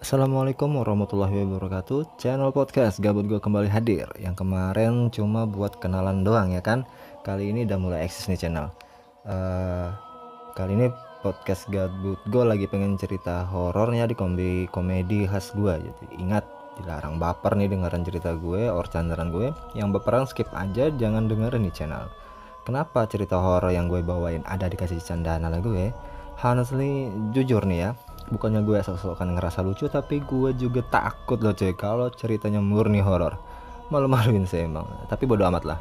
Assalamualaikum warahmatullahi wabarakatuh. Channel podcast Gabut gue kembali hadir. Yang kemarin cuma buat kenalan doang ya kan. Kali ini udah mulai eksis nih channel. Eh, Kali ini podcast Gabut gue lagi pengen cerita horornya di komedi khas gue. Jadi ingat, dilarang baper nih dengerin cerita gue or candaran gue. Yang baperan skip aja, jangan dengerin nih channel. Kenapa cerita horor yang gue bawain ada dikasih candaan ala gue? Honestly, jujur nih ya, bukannya gue sok-sokan ngerasa lucu, tapi gue juga takut loh cuy kalau ceritanya murni horor. Malu-maluin sih emang, tapi bodo amat lah.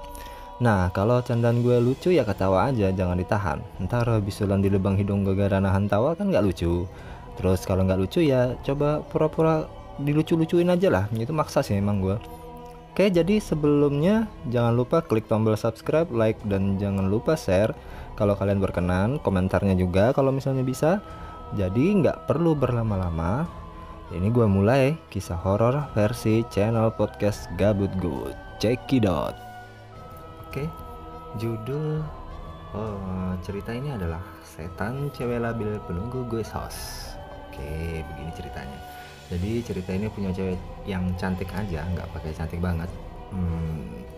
Nah, kalau candaan gue lucu ya ketawa aja, jangan ditahan. Ntar bisulan di lubang hidung gara-gara nahan tawa kan gak lucu. Terus kalau gak lucu ya coba pura-pura dilucu-lucuin aja lah, itu maksa sih emang gue. Oke, jadi sebelumnya jangan lupa klik tombol subscribe, like, dan jangan lupa share kalau kalian berkenan, komentarnya juga kalau misalnya bisa. Jadi nggak perlu berlama-lama, ini gue mulai kisah horor versi channel podcast Gabut Good. Check it out. Oke, judul cerita ini adalah Setan Cewek Labil Penunggu Gue Sos. Oke, begini ceritanya. Jadi cerita ini punya cewek yang cantik aja, nggak pakai cantik banget.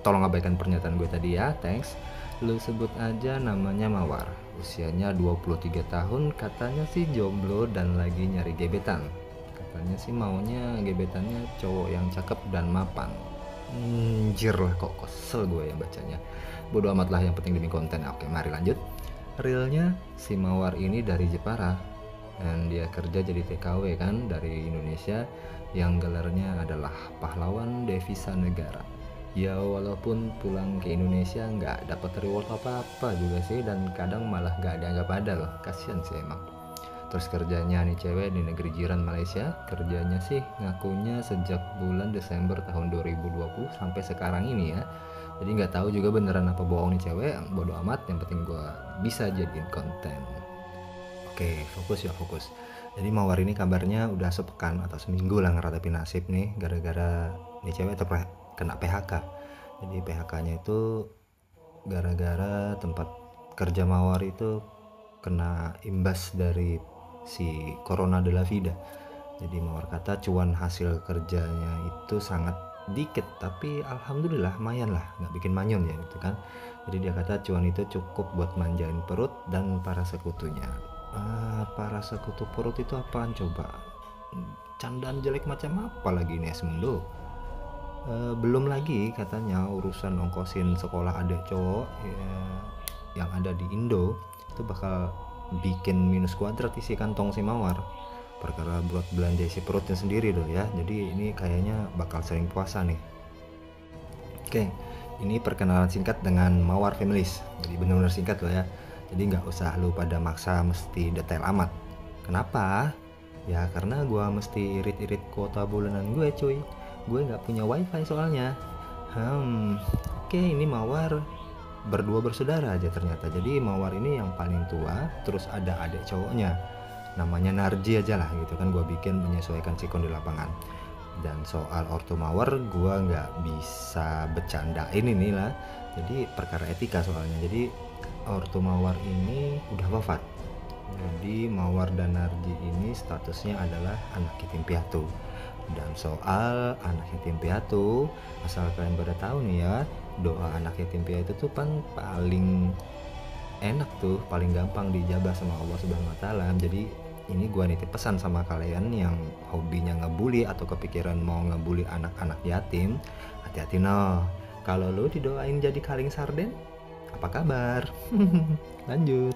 Tolong abaikan pernyataan gue tadi ya, thanks. Lu sebut aja namanya Mawar. Usianya 23 tahun, katanya sih jomblo dan lagi nyari gebetan. Katanya sih maunya gebetannya cowok yang cakep dan mapan. Anjir lah, kok kesel gue yang bacanya. Bodo amat lah, yang penting demi konten. Oke, mari lanjut. Realnya si Mawar ini dari Jepara, dan dia kerja jadi TKW kan dari Indonesia, yang gelarnya adalah pahlawan devisa negara. Ya walaupun pulang ke Indonesia nggak dapat reward apa-apa juga sih, dan kadang malah nggak dianggap ada loh, kasian sih emang. Terus kerjanya nih cewek di negeri jiran Malaysia, kerjanya sih ngakunya sejak bulan Desember tahun 2020 sampai sekarang ini ya. Jadi nggak tahu juga beneran apa bohong nih cewek, bodo amat, yang penting gue bisa jadiin konten. Oke, fokus ya, fokus. Jadi Mawar ini kabarnya udah sepekan atau seminggu lah ngeratapin nasib nih, gara-gara nih cewek kena PHK. Jadi PHK-nya itu gara-gara tempat kerja Mawar itu kena imbas dari si Corona de la Vida. Jadi Mawar kata cuan hasil kerjanya itu sangat dikit, tapi alhamdulillah lumayan lah, nggak bikin manyun ya gitu kan. Jadi dia kata cuan itu cukup buat manjain perut dan para sekutunya. Para sekutu perut itu apaan coba? Candaan jelek macam apa lagi nih Esmundo? Belum lagi katanya urusan ongkosin sekolah adik cowok ya, yang ada di Indo itu bakal bikin minus kuadrat isi kantong si Mawar, perkara buat belanja isi perutnya sendiri dong ya. Jadi ini kayaknya bakal sering puasa nih. Oke, ini perkenalan singkat dengan Mawar Families. Jadi benar-benar singkat loh ya. Jadi nggak usah lu pada maksa mesti detail amat. Kenapa? Ya karena gue mesti irit-irit kuota bulanan gue cuy. Gue nggak punya wifi soalnya. Oke, ini Mawar berdua bersaudara aja ternyata. Jadi Mawar ini yang paling tua, terus ada adik cowoknya, namanya Narji aja lah gitu kan, gue bikin menyesuaikan sikon di lapangan. Dan soal ortu Mawar gue nggak bisa bercandain ini lah, jadi perkara etika soalnya. Jadi ortu Mawar ini udah wafat. Jadi Mawar dan Narji ini statusnya adalah anak yatim piatu. Dan soal anak yatim piatu, asal kalian pada tahu nih ya, doa anak yatim piatu tuh kan paling enak tuh, paling gampang dijabah sama Allah Subhanahu wa taala. Jadi ini gua nitip pesan sama kalian yang hobinya ngebully atau kepikiran mau ngebully anak-anak yatim, hati-hati no. Kalau lu didoain jadi kaling sarden, apa kabar? Lanjut.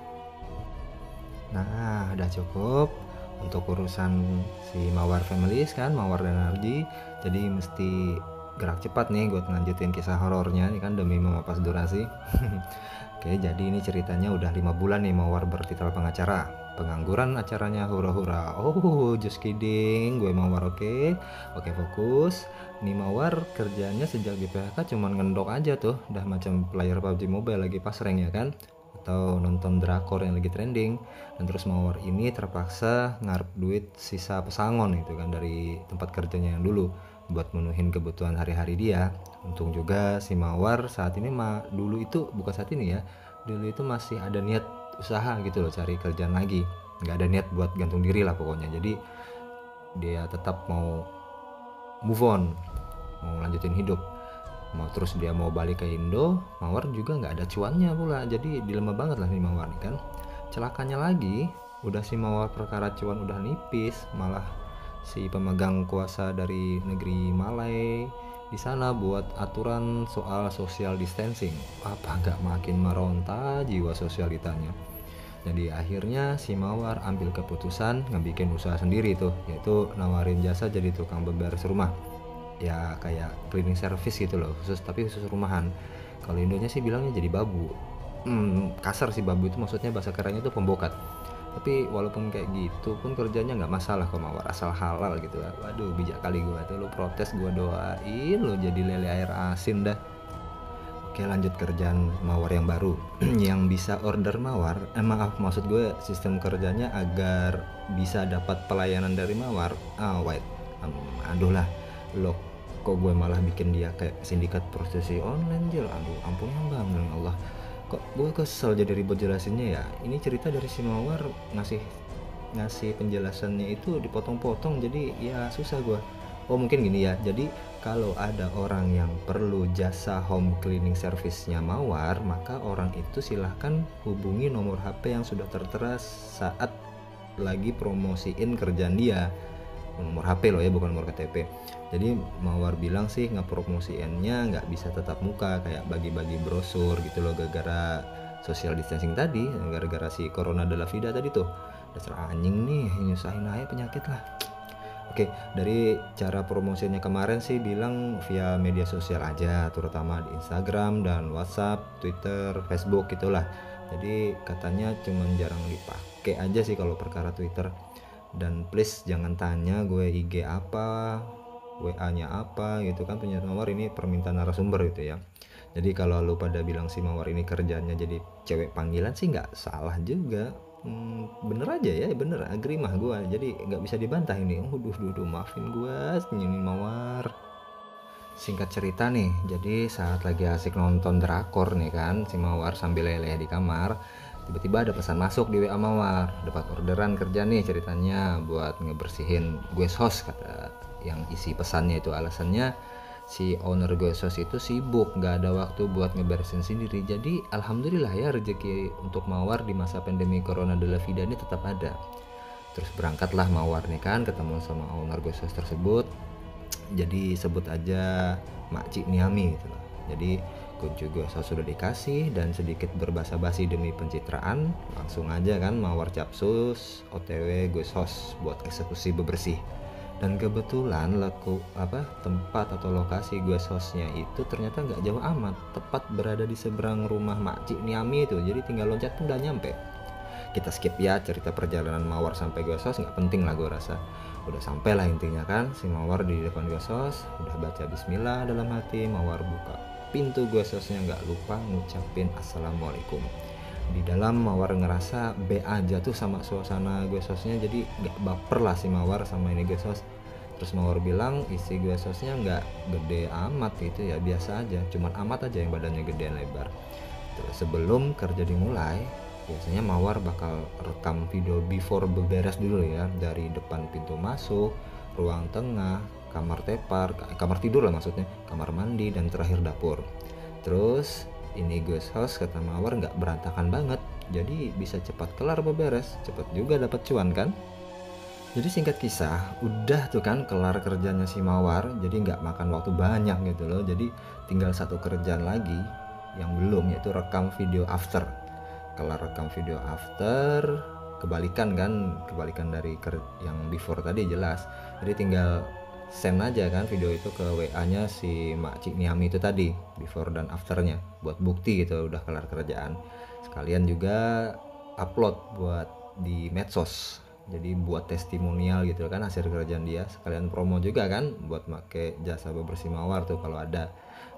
Nah, udah cukup untuk urusan si Mawar Families kan, Mawar dan Narji. Jadi mesti gerak cepat nih buat ngelanjutin kisah horornya ini kan demi memangkas durasi. Oke, jadi ini ceritanya udah 5 bulan nih Mawar bertitel pengacara. Pengangguran acaranya hura-hura. Oh, just kidding. Gue Mawar, oke. Oke, fokus. Nih Mawar kerjanya sejak di PHK cuman ngendok aja tuh. Udah macam player PUBG Mobile lagi pas rank ya kan, atau nonton drakor yang lagi trending. Dan terus Mawar ini terpaksa ngarep duit sisa pesangon gitu kan dari tempat kerjanya yang dulu buat menuhin kebutuhan hari-hari dia. Untung juga si Mawar saat ini dulu itu bukan saat ini ya, dulu itu masih ada niat usaha gitu loh, cari kerjaan lagi, nggak ada niat buat gantung diri lah pokoknya. Jadi dia tetap mau move on, mau lanjutin hidup, terus dia mau balik ke Indo, Mawar juga nggak ada cuannya pula. Jadi dilema banget lah nih Mawar nih kan. Celakanya lagi, udah si Mawar perkara cuan udah nipis, malah si pemegang kuasa dari negeri Malai di sana buat aturan soal social distancing. Apa nggak makin meronta jiwa sosialitanya. Jadi akhirnya si Mawar ambil keputusan ngebikin usaha sendiri tuh, yaitu nawarin jasa jadi tukang beberes rumah. Ya kayak cleaning service gitu loh, tapi khusus rumahan. Kalau Indonya sih bilangnya jadi babu. Kasar sih, babu itu maksudnya bahasa kerennya tuh pembokat. Tapi walaupun kayak gitu pun kerjanya nggak masalah kok Mawar, asal halal gitu lah. Waduh bijak kali gue tuh, lu protes gue doain lo jadi lele air asin dah. Oke, lanjut kerjaan Mawar yang baru. Yang bisa order Mawar, maaf maksud gue sistem kerjanya agar bisa dapat pelayanan dari Mawar. Aduh lah, lo kok gue malah bikin dia kayak sindikat prostitusi online Jil. Aduh ampun ya bang, ya Allah, kok gue kesel jadi ribet jelasinnya ya. Ini cerita dari si Mawar ngasih penjelasannya itu dipotong-potong, jadi ya susah gue. Oh mungkin gini ya, jadi kalau ada orang yang perlu jasa home cleaning service-nya Mawar, maka orang itu silahkan hubungi nomor HP yang sudah tertera saat lagi promosiin kerjaan dia. Nomor HP loh ya, bukan nomor KTP. Jadi Mawar bilang sih ngepromosiinnya nggak bisa tatap muka, kayak bagi-bagi brosur gitu loh, gara-gara social distancing tadi, gara-gara si Corona della Vida tadi tuh. Dasar anjing nih, nyusahin aja penyakit lah. Oke, dari cara promosinya kemarin sih bilang via media sosial aja, terutama di Instagram dan WhatsApp, Twitter, Facebook gitulah. Jadi katanya cuman jarang dipakai aja sih kalau perkara Twitter. Dan please jangan tanya gue IG apa, WA-nya apa gitu kan, punya Mawar ini permintaan narasumber gitu ya. Jadi kalau lu pada bilang si Mawar ini kerjanya jadi cewek panggilan sih nggak salah juga. Bener aja ya, bener, agree mah gue, jadi nggak bisa dibantah ini. Duh, maafin gue, senyumin Mawar. Singkat cerita nih, jadi saat lagi asik nonton drakor nih kan, si Mawar sambil leleh di kamar, tiba-tiba ada pesan masuk di WA Mawar. Dapat orderan kerja nih ceritanya buat ngebersihin guest house, kata yang isi pesannya itu. Alasannya si owner guest house itu sibuk, gak ada waktu buat ngeberesin sendiri. Jadi alhamdulillah ya, rezeki untuk Mawar di masa pandemi Corona della Vida ini tetap ada. Terus berangkatlah Mawar nih kan, ketemu sama owner guest house tersebut. Jadi sebut aja Makcik Niami gitu loh. Jadi kunci guest house sudah dikasih, dan sedikit berbasa-basi demi pencitraan, langsung aja kan Mawar capsus OTW guest house buat eksekusi bebersih. Dan kebetulan tempat atau lokasi guest house-nya itu ternyata nggak jauh amat, tepat berada di seberang rumah Makcik Niami itu. Jadi tinggal loncat pun udah nyampe. Kita skip ya cerita perjalanan Mawar sampai guest house, nggak penting lah gue rasa. Udah sampai lah intinya kan, si Mawar di depan guest house, udah baca bismillah dalam hati. Mawar buka pintu guest house-nya, nggak lupa ngucapin assalamualaikum. Di dalam Mawar ngerasa be aja tuh sama suasana guest house-nya, jadi gak baper lah si Mawar sama ini guest house. Terus Mawar bilang isi guest house-nya gak gede amat gitu ya, biasa aja, cuman amat aja yang badannya gedean lebar. Terus sebelum kerja dimulai, biasanya Mawar bakal rekam video before beberes dulu ya, dari depan pintu masuk, ruang tengah, kamar tidur lah maksudnya, kamar mandi, dan terakhir dapur. Terus ini guest house kata Mawar nggak berantakan banget, jadi bisa cepat kelar beberes, cepat juga dapat cuan kan. Jadi singkat kisah, udah tuh kan kelar kerjanya si Mawar, jadi nggak makan waktu banyak gitu loh. Jadi tinggal satu kerjaan lagi yang belum, yaitu rekam video after. Kelar rekam video after, kebalikan dari yang before tadi jelas. Jadi tinggal send aja kan video itu ke WA-nya si Makcik Niami itu tadi, before dan afternya, buat bukti gitu udah kelar kerjaan. Sekalian juga upload buat di medsos, jadi buat testimonial gitu kan hasil kerjaan dia. Sekalian promo juga kan buat make jasa bebersih Mawar tuh kalau ada.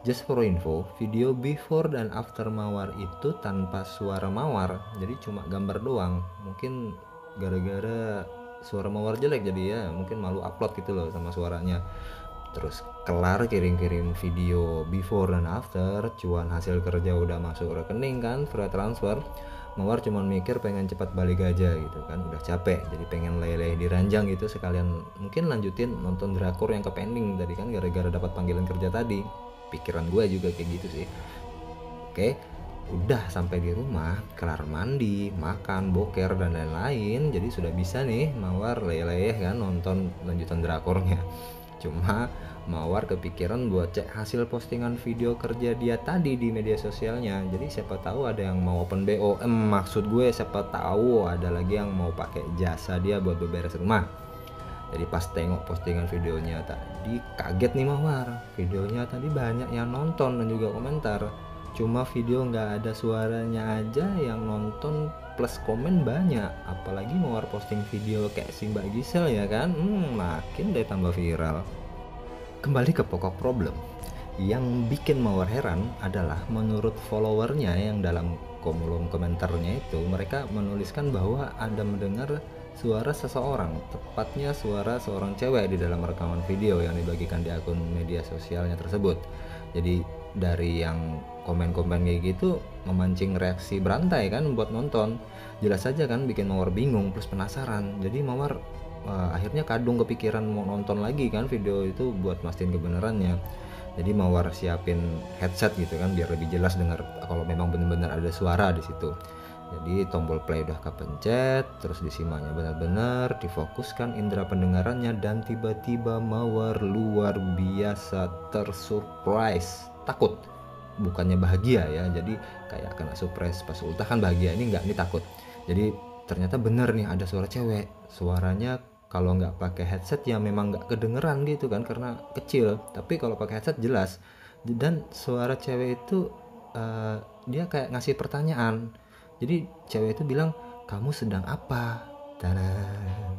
Just for info, video before dan after Mawar itu tanpa suara Mawar, jadi cuma gambar doang. Mungkin gara-gara suara Mawar jelek jadi ya mungkin malu upload gitu loh sama suaranya. Terus kelar kirim-kirim video before dan after, cuan hasil kerja udah masuk rekening kan, free transfer. Mawar cuman mikir pengen cepat balik aja gitu kan, udah capek jadi pengen leleh di ranjang gitu, sekalian mungkin lanjutin nonton drakor yang ke pending tadi kan gara-gara dapat panggilan kerja tadi. Pikiran gue juga kayak gitu sih. Oke, udah sampai di rumah, kelar mandi, makan, boker dan lain-lain, jadi sudah bisa nih Mawar leleh kan nonton lanjutan drakornya. Cuma Mawar kepikiran buat cek hasil postingan video kerja dia tadi di media sosialnya. Jadi siapa tahu ada yang mau open BO. Maksud gue siapa tahu ada lagi yang mau pakai jasa dia buat beberes rumah. Jadi pas tengok postingan videonya tadi kaget nih Mawar. Videonya tadi banyak yang nonton dan juga komentar. Cuma video nggak ada suaranya aja yang nonton plus komen banyak. Apalagi Mawar posting video kayak si Mbak Gisel ya kan, makin deh tambah viral. Kembali ke pokok problem. Yang bikin Mawar heran adalah menurut followernya yang dalam kolom komentarnya itu, mereka menuliskan bahwa ada mendengar suara seseorang, tepatnya suara seorang cewek di dalam rekaman video yang dibagikan di akun media sosialnya tersebut. Jadi dari yang komen-komen kayak gitu memancing reaksi berantai kan buat nonton. Jelas saja kan bikin Mawar bingung plus penasaran. Jadi Mawar akhirnya kadung kepikiran mau nonton lagi kan video itu buat mastiin kebenarannya. Jadi Mawar siapin headset gitu kan biar lebih jelas dengar kalau memang benar-benar ada suara di situ. Jadi tombol play udah kepencet, terus disimaknya benar-benar, difokuskan indera pendengarannya, dan tiba-tiba Mawar luar biasa tersurprise. Takut, bukannya bahagia ya, jadi kayak kena surprise pas ultah kan bahagia, ini enggak, ini takut. Jadi ternyata bener nih ada suara cewek, suaranya kalau nggak pakai headset ya memang nggak kedengeran gitu kan karena kecil, tapi kalau pakai headset jelas. Dan suara cewek itu dia kayak ngasih pertanyaan. Jadi cewek itu bilang, kamu sedang apa? Tadan.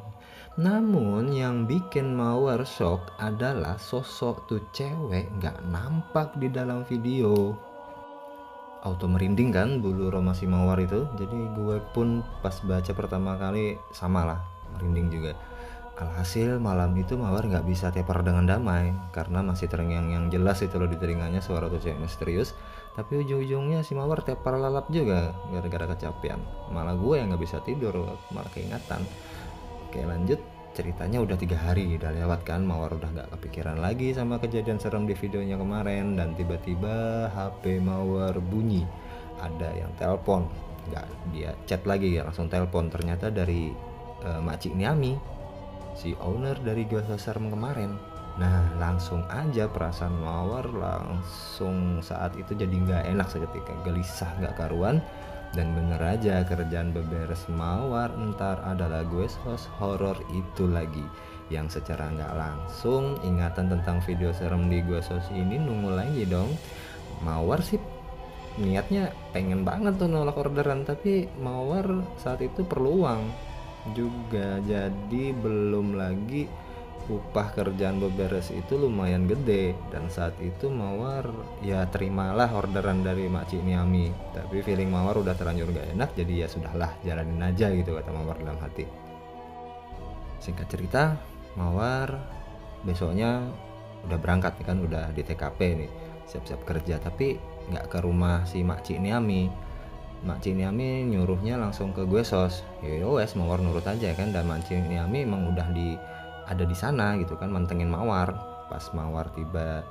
Namun yang bikin Mawar shock adalah sosok tuh cewek nggak nampak di dalam video. Auto merinding kan bulu roma si Mawar itu. Jadi gue pun pas baca pertama kali sama lah, merinding juga. Alhasil malam itu Mawar nggak bisa tepar dengan damai karena masih terngiang-ngiang jelas itu loh di telinganya suara tuh cewek misterius. Tapi ujung-ujungnya si Mawar tepar lalap juga gara-gara kecapean. Malah gue yang nggak bisa tidur, malah keingatan. Oke lanjut, ceritanya udah 3 hari udah lewat kan, Mawar udah nggak kepikiran lagi sama kejadian serem di videonya kemarin. Dan tiba-tiba HP Mawar bunyi, ada yang telepon. Nggak dia chat lagi, langsung telepon. Ternyata dari Makcik Niami, si owner dari Gua Serem kemarin. Nah langsung aja perasaan Mawar langsung saat itu jadi nggak enak seketika, gelisah nggak karuan. Dan bener aja kerjaan beberes Mawar ntar adalah gue host horor itu lagi, yang secara nggak langsung ingatan tentang video serem di gue sos ini nunggu lagi dong. Mawar sih niatnya pengen banget tuh nolak orderan, tapi Mawar saat itu perlu uang juga, jadi belum lagi upah kerjaan beberes itu lumayan gede. Dan saat itu Mawar ya terimalah orderan dari Makcik Niami, tapi feeling Mawar udah terlanjur gak enak, jadi ya sudahlah jalanin aja gitu kata Mawar dalam hati. Singkat cerita, Mawar besoknya udah berangkat kan, udah di TKP nih, siap-siap kerja, tapi gak ke rumah si Makcik Niami. Makcik Niami nyuruhnya langsung ke gue sos. Yowes Mawar nurut aja kan, dan Makcik Niami emang udah ada di sana gitu kan, mantengin Mawar. Pas Mawar tiba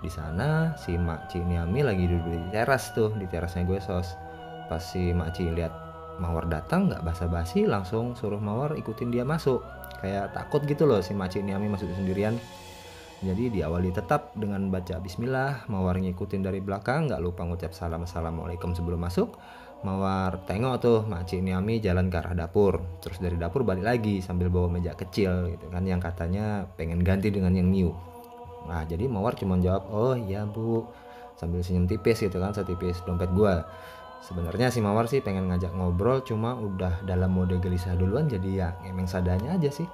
di sana, si Makcik Niami lagi duduk di teras tuh, di terasnya gue sos. Pas si Makcik lihat Mawar datang, nggak basa-basi langsung suruh Mawar ikutin dia masuk. Kayak takut gitu loh si Makcik Niami masuk sendirian. Jadi diawali tetap dengan baca bismillah, Mawar ngikutin dari belakang, nggak lupa ngucap salam assalamualaikum sebelum masuk. Mawar tengok tuh Makcik Niami jalan ke arah dapur, terus dari dapur balik lagi sambil bawa meja kecil gitu kan, yang katanya pengen ganti dengan yang new. Nah jadi Mawar cuma jawab, oh iya bu, sambil senyum tipis gitu kan, setipis dompet gua. Sebenarnya si Mawar sih pengen ngajak ngobrol, cuma udah dalam mode gelisah duluan, jadi ya emang sadanya aja sih.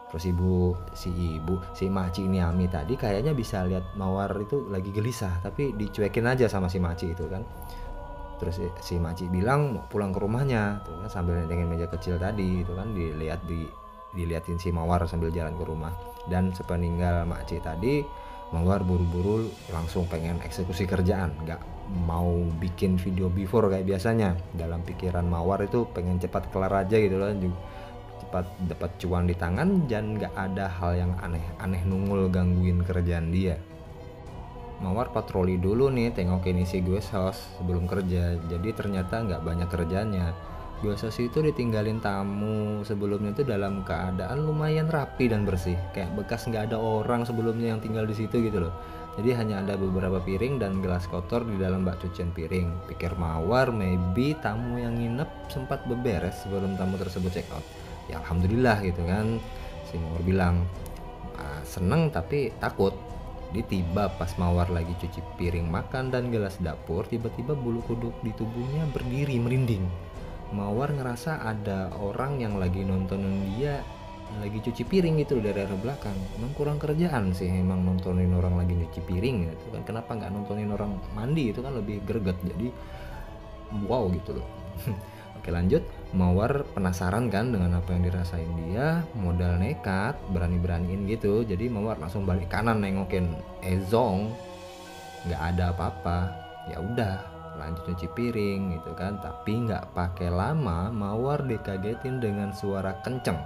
Terus si Makcik Niami tadi kayaknya bisa lihat Mawar itu lagi gelisah, tapi dicuekin aja sama si Makcik itu kan. Terus si Makcik bilang mau pulang ke rumahnya tuh kan, sambil nentengin meja kecil tadi itu kan, dilihat di diliatin si Mawar sambil jalan ke rumah. Dan sepeninggal makcik tadi, Mawar buru-buru langsung pengen eksekusi kerjaan, nggak mau bikin video before kayak biasanya. Dalam pikiran Mawar itu pengen cepat kelar aja gitu loh, cepat dapat cuan di tangan dan nggak ada hal yang aneh-aneh nungul gangguin kerjaan dia. Mawar patroli dulu nih, tengokin isi guest house sebelum kerja. Jadi ternyata nggak banyak kerjanya. Guest house itu ditinggalin tamu sebelumnya itu dalam keadaan lumayan rapi dan bersih, kayak bekas nggak ada orang sebelumnya yang tinggal di situ gitu loh. Jadi hanya ada beberapa piring dan gelas kotor di dalam bak cucian piring. Pikir Mawar maybe tamu yang nginep sempat beberes sebelum tamu tersebut check out. Ya alhamdulillah gitu kan. Si Mawar bilang, seneng tapi takut. Dia tiba pas Mawar lagi cuci piring makan dan gelas dapur, tiba-tiba bulu kuduk di tubuhnya berdiri merinding. Mawar ngerasa ada orang yang lagi nontonin dia lagi cuci piring gitu dari arah belakang. Emang kurang kerjaan sih emang nontonin orang lagi cuci piring gitu kan. Kenapa nggak nontonin orang mandi, itu kan lebih greget. Jadi wow gitu loh. Oke lanjut, Mawar penasaran kan dengan apa yang dirasain dia, modal nekat, berani-beraniin gitu. Jadi Mawar langsung balik kanan nengokin Ezong, nggak ada apa-apa. Ya udah, lanjut cuci piring gitu kan. Tapi nggak pakai lama, Mawar dikagetin dengan suara kenceng.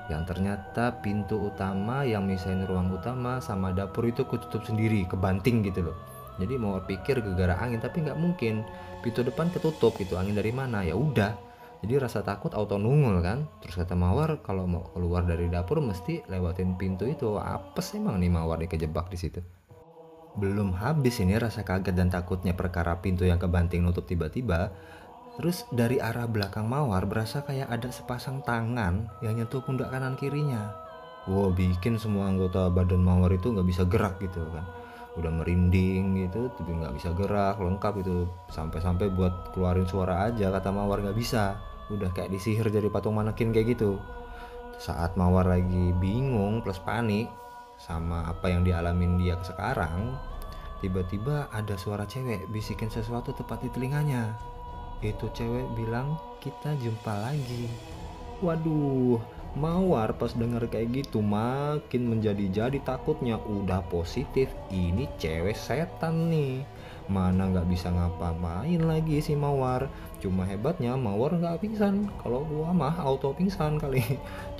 Yang ternyata pintu utama yang misahin ruang utama sama dapur itu ketutup sendiri, kebanting gitu loh. Jadi Mawar pikir gegara angin, tapi nggak mungkin. Pintu depan ketutup gitu, angin dari mana? Ya udah. Jadi rasa takut auto nungul kan. Terus kata Mawar kalau mau keluar dari dapur mesti lewatin pintu itu. Apes emang nih Mawar nih kejebak di situ. Belum habis ini rasa kaget dan takutnya perkara pintu yang kebanting nutup tiba-tiba. Terus dari arah belakang Mawar berasa kayak ada sepasang tangan yang nyentuh pundak kanan kirinya. Wow, bikin semua anggota badan Mawar itu nggak bisa gerak gitu kan. Udah merinding gitu, tapi nggak bisa gerak, lengkap itu. Sampai-sampai buat keluarin suara aja kata Mawar nggak bisa. Udah kayak disihir jadi patung manekin kayak gitu. Saat Mawar lagi bingung plus panik sama apa yang dialamin dia sekarang, tiba-tiba ada suara cewek bisikin sesuatu tepat di telinganya. Itu cewek bilang, kita jumpa lagi. Waduh, Mawar pas denger kayak gitu makin menjadi-jadi takutnya. Udah positif, ini cewek setan nih. Mana nggak bisa ngapa-ngapain lagi si Mawar. Cuma hebatnya Mawar nggak pingsan. Kalau gua mah auto pingsan kali.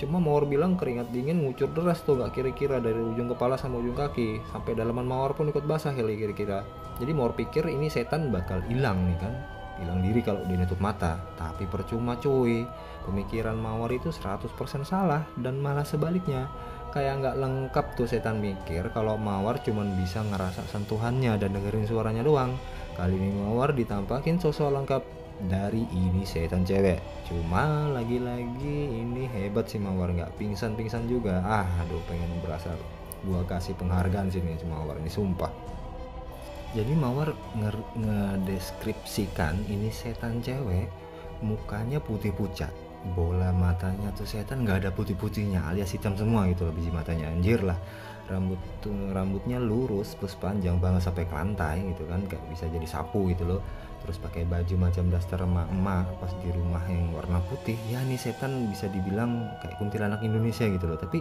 Cuma Mawar bilang keringat dingin ngucur deras tuh, gak kira-kira dari ujung kepala sama ujung kaki. Sampai dalaman Mawar pun ikut basah kali kira-kira. Jadi Mawar pikir ini setan bakal hilang nih kan, hilang diri kalau dia nutup mata. Tapi percuma cuy, pemikiran Mawar itu 100% salah dan malah sebaliknya. Kayak nggak lengkap tuh setan mikir kalau Mawar cuman bisa ngerasa sentuhannya dan dengerin suaranya doang. Kali ini Mawar ditampakin sosok lengkap dari ini setan cewek. Cuma lagi-lagi ini hebat sih Mawar, nggak pingsan-pingsan juga. Aduh pengen berasa gua kasih penghargaan sini sama Mawar ini sumpah. Jadi Mawar ngedeskripsikan ini setan cewek, mukanya putih pucat, bola matanya tuh setan nggak ada putih-putihnya alias hitam semua gitu loh biji matanya, anjir lah. Rambutnya lurus plus panjang banget sampai ke lantai gitu kan, kayak bisa jadi sapu gitu loh. Terus pakai baju macam daster emak-emak pas di rumah yang warna putih. Ya nih setan bisa dibilang kayak kuntilanak Indonesia gitu loh. Tapi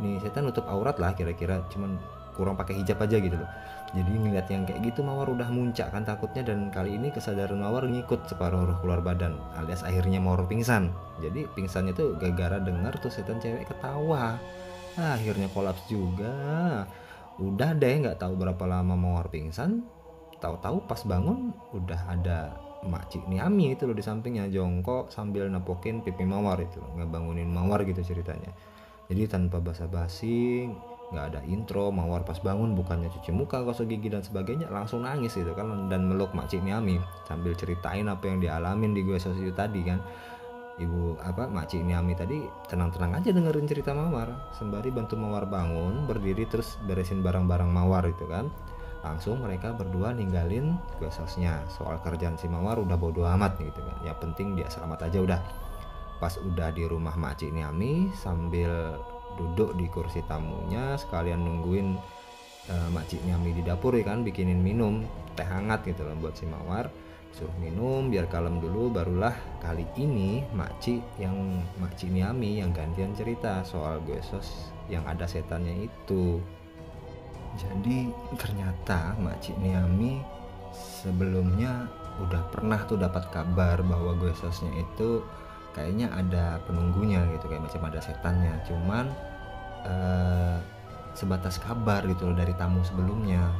nih setan nutup aurat lah kira-kira, cuman kurang pakai hijab aja gitu loh. Jadi ngeliat yang kayak gitu Mawar udah muncak kan takutnya, dan kali ini kesadaran Mawar ngikut separuh roh keluar badan, alias akhirnya Mawar pingsan. Jadi pingsannya tuh gara-gara dengar tuh setan cewek ketawa. Akhirnya kolaps juga. Udah deh nggak tahu berapa lama Mawar pingsan. Tahu-tahu pas bangun udah ada Makcik Niami itu loh di sampingnya jongkok sambil nepokin pipi Mawar itu loh, ngebangunin Mawar gitu ceritanya. Jadi tanpa basa-basi, nggak ada intro, Mawar pas bangun bukannya cuci muka, gosok gigi dan sebagainya, langsung nangis gitu kan dan meluk Makcik Niami sambil ceritain apa yang dialamin di gue sosial tadi kan. Makcik Niami tadi tenang-tenang aja dengerin cerita Mawar sembari bantu Mawar bangun, berdiri terus beresin barang-barang Mawar itu kan. Langsung mereka berdua ninggalin gue sosnya. Soal kerjaan si Mawar udah bodo amat gitu kan. Yang penting dia selamat aja udah. Pas udah di rumah Makcik Niami sambil duduk di kursi tamunya sekalian nungguin Makcik Niami di dapur ya kan, bikinin minum teh hangat gitu loh buat si Mawar. suruh minum biar kalem dulu. Barulah kali ini makcik Niami yang gantian cerita soal gue sos yang ada setannya itu. Jadi ternyata makcik Niami sebelumnya udah pernah tuh dapat kabar bahwa gue sosnya itu kayaknya ada penunggunya gitu, kayak macam ada setannya. Cuman sebatas kabar gitu loh dari tamu sebelumnya.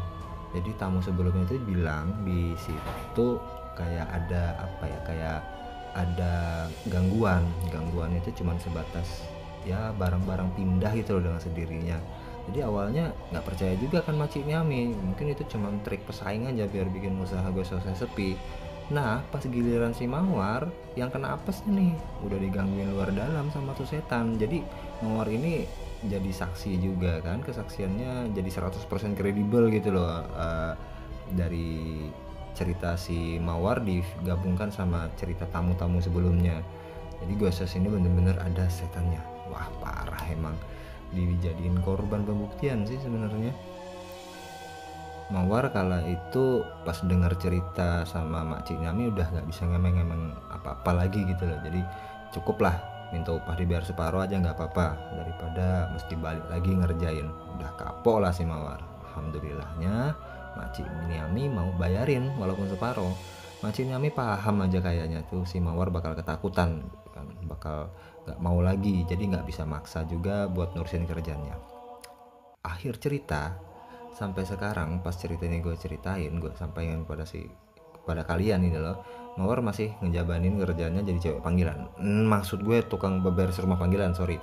Jadi tamu sebelumnya itu bilang di situ kayak ada apa ya, kayak ada gangguan itu cuman sebatas ya barang-barang pindah gitu loh dengan sendirinya. Jadi awalnya nggak percaya juga kan makcik Niami, mungkin itu cuman trik pesaing aja biar bikin usaha gue selesai sepi. Nah pas giliran si Mawar yang kena apesnya nih, udah digangguin luar dalam sama tuh setan. Jadi Mawar ini jadi saksi juga kan, kesaksiannya jadi 100% kredibel gitu loh. Dari cerita si Mawar digabungkan sama cerita tamu-tamu sebelumnya. Jadi gue sos ini bener-bener ada setannya. Wah parah emang, dijadiin korban pembuktian sih sebenarnya. Mawar kala itu pas dengar cerita sama makcik Niami udah nggak bisa ngemeng-ngemeng apa-apa lagi gitu loh. Jadi cukuplah minta upah dibayar separuh aja nggak apa-apa daripada mesti balik lagi ngerjain. Udah kapok lah si Mawar. Alhamdulillahnya makcik Niami mau bayarin walaupun separuh. Makcik Niami paham aja kayaknya tuh si Mawar bakal ketakutan kan, bakal nggak mau lagi, jadi nggak bisa maksa juga buat nurusin kerjanya. Akhir cerita sampai sekarang pas cerita ini gue ceritain, gue sampaikan kepada kalian ini loh, Mawar masih ngejabanin kerjanya jadi cewek panggilan. Maksud gue tukang beberes rumah panggilan, sorry.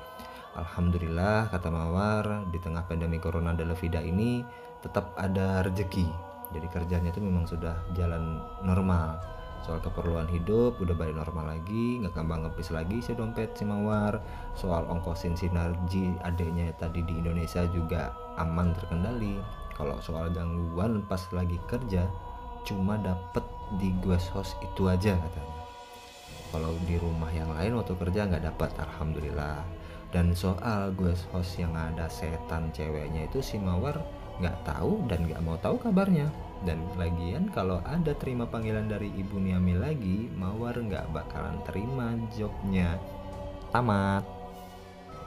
Alhamdulillah kata Mawar, di tengah pandemi corona Dalavida ini tetap ada rezeki. Jadi kerjanya itu memang sudah jalan normal. Soal keperluan hidup udah balik normal lagi, nggak gampang ngepis lagi si dompet si Mawar. Soal ongkosin sinergi adeknya tadi di Indonesia juga aman terkendali. Kalau soal gangguan pas lagi kerja cuma dapet di guest house itu aja katanya. Kalau di rumah yang lain waktu kerja nggak dapat, alhamdulillah. Dan soal guest house yang ada setan ceweknya itu si Mawar nggak tahu dan nggak mau tahu kabarnya. Dan lagian kalau ada terima panggilan dari Ibu Niami lagi, Mawar nggak bakalan terima jobnya. Tamat.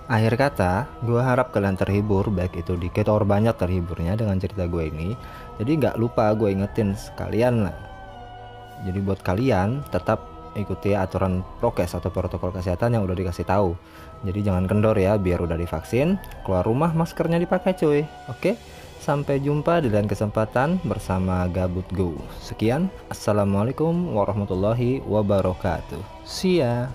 Akhir kata, gue harap kalian terhibur, baik itu dikit atau banyak terhiburnya dengan cerita gue ini. Jadi nggak lupa gue ingetin sekalian lah. Jadi buat kalian tetap ikuti aturan prokes atau protokol kesehatan yang udah dikasih tahu. Jadi jangan kendor ya, biar udah divaksin, keluar rumah maskernya dipakai cuy. Oke, sampai jumpa di lain kesempatan bersama Gabut Go. Sekian, assalamualaikum warahmatullahi wabarakatuh. See ya.